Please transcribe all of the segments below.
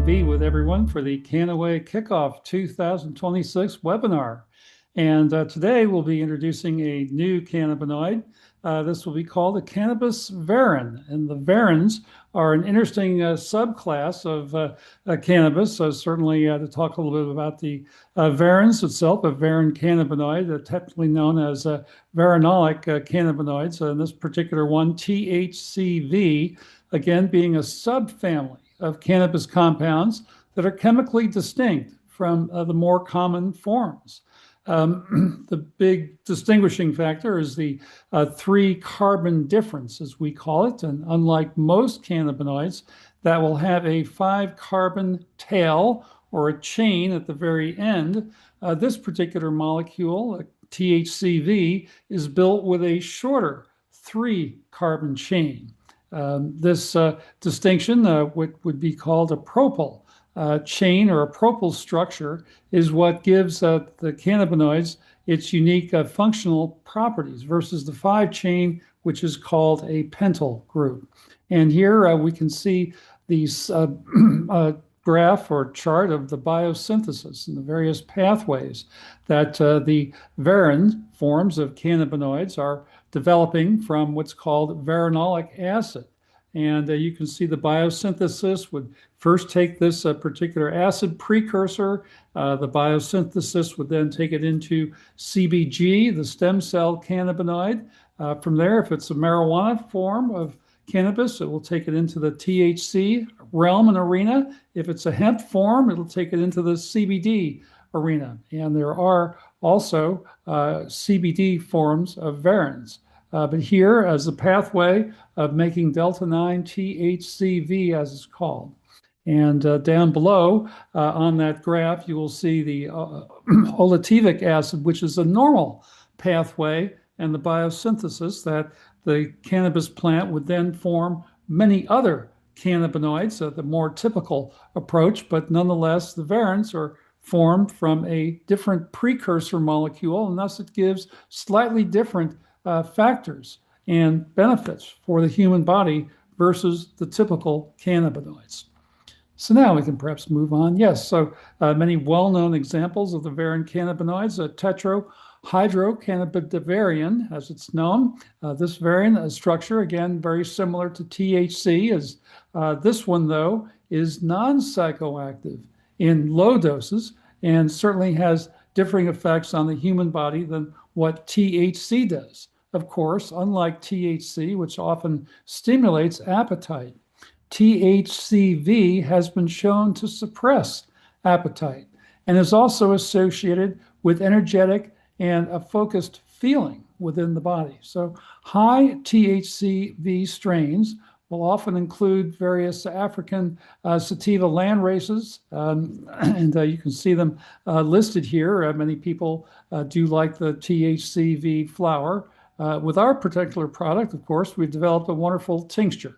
to be with everyone for the Kannaway Kickoff 2026 webinar. And today we'll be introducing a new cannabinoid. This will be called the cannabis varin. And the varins are an interesting subclass of cannabis. So certainly to talk a little bit about the varins itself, a varin cannabinoid, technically known as varinolic cannabinoids. In this particular one, THCv, again, being a subfamily of cannabis compounds that are chemically distinct from the more common forms. The big distinguishing factor is the 3-carbon difference, as we call it. And unlike most cannabinoids that will have a 5-carbon tail or a chain at the very end, this particular molecule, THCv, is built with a shorter 3-carbon chain. This distinction, would be called a propyl chain or a propyl structure, is what gives the cannabinoids its unique functional properties versus the 5-chain, which is called a pentyl group. And here we can see these graph or chart of the biosynthesis and the various pathways that the varin forms of cannabinoids are developing from what's called varinolic acid. And you can see the biosynthesis would first take this particular acid precursor. The biosynthesis would then take it into CBG, the stem cell cannabinoid. From there, if it's a marijuana form of cannabis, it will take it into the THC realm and arena. If it's a hemp form, it'll take it into the CBD arena. And there are also CBD forms of varins. But here, as the pathway of making delta-9 THCv, as it's called. And down below on that graph, you will see the olativic acid, which is a normal pathway, and the biosynthesis that the cannabis plant would then form many other cannabinoids, the more typical approach, but nonetheless, the varins are formed from a different precursor molecule, and thus it gives slightly different factors and benefits for the human body versus the typical cannabinoids. So now we can perhaps move on. Yes, so many well-known examples of the varin cannabinoids, tetrahydrocannabinol, as it's known. This varin structure, again, very similar to THC. As this one, though, is non-psychoactive in low doses and certainly has differing effects on the human body than what THC does. Of course, unlike THC, which often stimulates appetite, THCv has been shown to suppress appetite and is also associated with energetic and a focused feeling within the body. So high THCv strains will often include various African sativa land races, and you can see them listed here. Many people do like the THCv flower. With our particular product, of course, we've developed a wonderful tincture.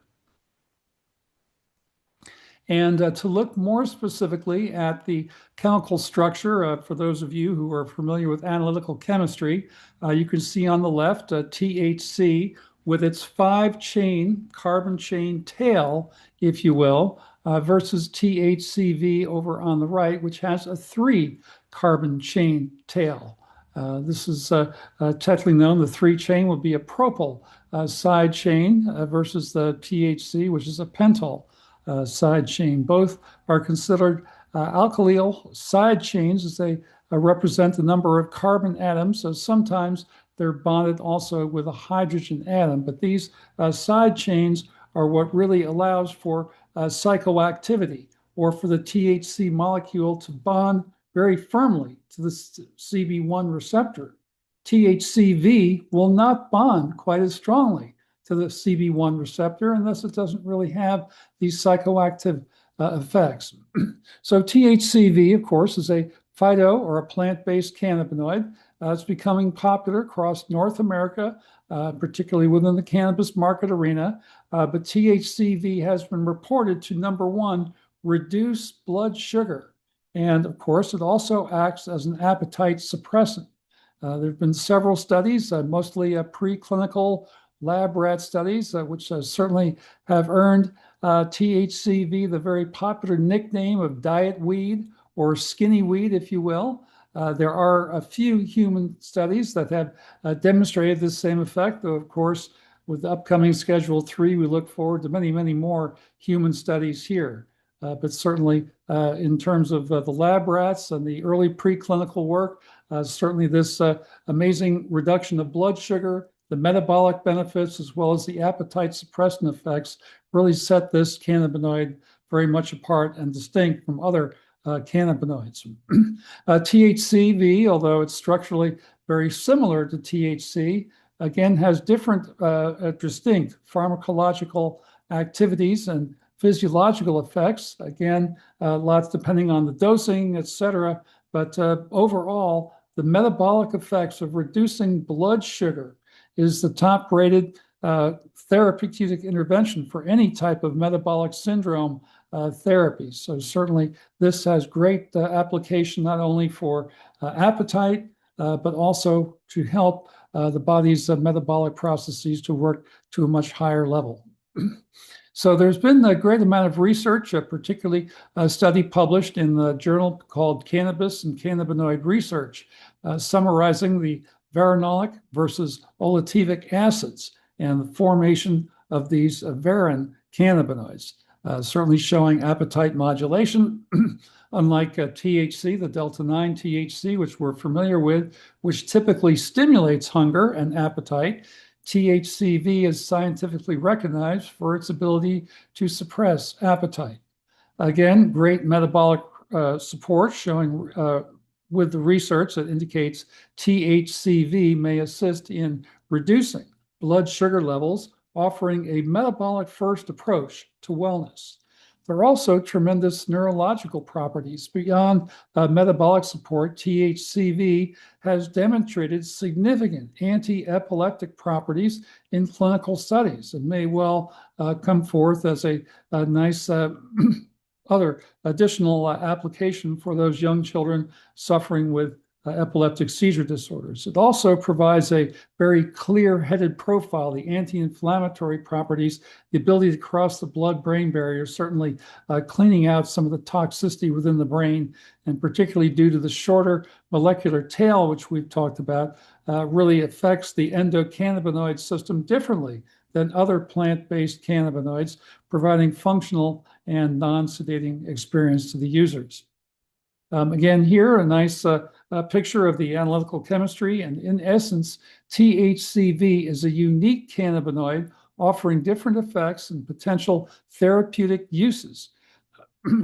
And to look more specifically at the chemical structure, for those of you who are familiar with analytical chemistry, you can see on the left THC with its 5-chain carbon chain tail, if you will, versus THCv over on the right, which has a 3-carbon chain tail. This is technically known. The 3-chain would be a propyl side chain versus the THC, which is a pentyl side chain. Both are considered alkylyl side chains as they represent the number of carbon atoms. So sometimes they're bonded also with a hydrogen atom. But these side chains are what really allows for psychoactivity, or for the THC molecule to bond very firmly to the CB1 receptor. THCv will not bond quite as strongly to the CB1 receptor, and thus it doesn't really have these psychoactive effects. So THCv, of course, is a phyto or a plant-based cannabinoid. It's becoming popular across North America, particularly within the cannabis market arena. But THCv has been reported to, number one, reduce blood sugar. And of course, it also acts as an appetite suppressant. There have been several studies, mostly preclinical lab rat studies, which certainly have earned THCv, the very popular nickname of diet weed or skinny weed, if you will. There are a few human studies that have demonstrated this same effect, though, of course, with the upcoming Schedule 3, we look forward to many, many more human studies here. But certainly, in terms of the lab rats and the early preclinical work, certainly this amazing reduction of blood sugar, the metabolic benefits, as well as the appetite suppressant effects, really set this cannabinoid very much apart and distinct from other cannabinoids. THCV, although it's structurally very similar to THC, again has different distinct pharmacological activities and physiological effects. Again, lots depending on the dosing, etc. But overall, the metabolic effects of reducing blood sugar is the top-rated therapeutic intervention for any type of metabolic syndrome therapy. So certainly this has great application not only for appetite, but also to help the body's metabolic processes to work to a much higher level. So there's been a great amount of research, particularly a study published in the journal called Cannabis and Cannabinoid Research, summarizing the varanolic versus olatevic acids and the formation of these varin cannabinoids, certainly showing appetite modulation, unlike THC, the delta-9 THC, which we're familiar with, which typically stimulates hunger and appetite. THCV is scientifically recognized for its ability to suppress appetite. Again, great metabolic support showing with the research that indicates THCV may assist in reducing blood sugar levels, offering a metabolic first approach to wellness. There are also tremendous neurological properties. Beyond metabolic support, THCV has demonstrated significant anti-epileptic properties in clinical studies and may well come forth as a nice other additional application for those young children suffering with epileptic seizure disorders. It also provides a very clear-headed profile, the anti-inflammatory properties, the ability to cross the blood-brain barrier, certainly cleaning out some of the toxicity within the brain, and particularly due to the shorter molecular tail, which we've talked about, really affects the endocannabinoid system differently than other plant-based cannabinoids, providing functional and non-sedating experience to the users. Again, here, a nice picture of the analytical chemistry, and in essence, THCV is a unique cannabinoid offering different effects and potential therapeutic uses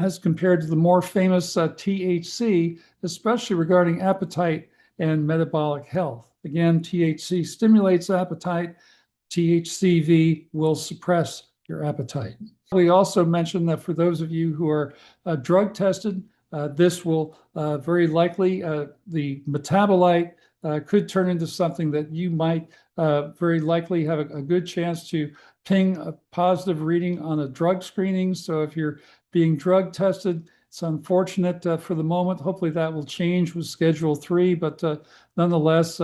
as compared to the more famous THC, especially regarding appetite and metabolic health. Again, THC stimulates appetite, THCV will suppress your appetite. We also mentioned that for those of you who are drug tested, this will very likely, the metabolite could turn into something that you might very likely have a good chance to ping a positive reading on a drug screening. So if you're being drug tested, it's unfortunate for the moment. Hopefully that will change with Schedule 3, but nonetheless,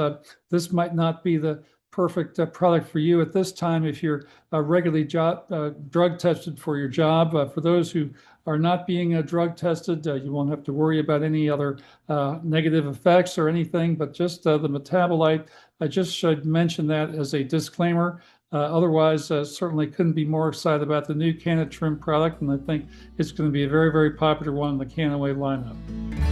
this might not be the perfect product for you at this time if you're regularly drug tested for your job. For those who are not being drug tested, you won't have to worry about any other negative effects or anything, but just the metabolite. I just should mention that as a disclaimer. Otherwise, certainly couldn't be more excited about the new KannaTrim product, and I think it's going to be a very, very popular one in the Kannaway lineup.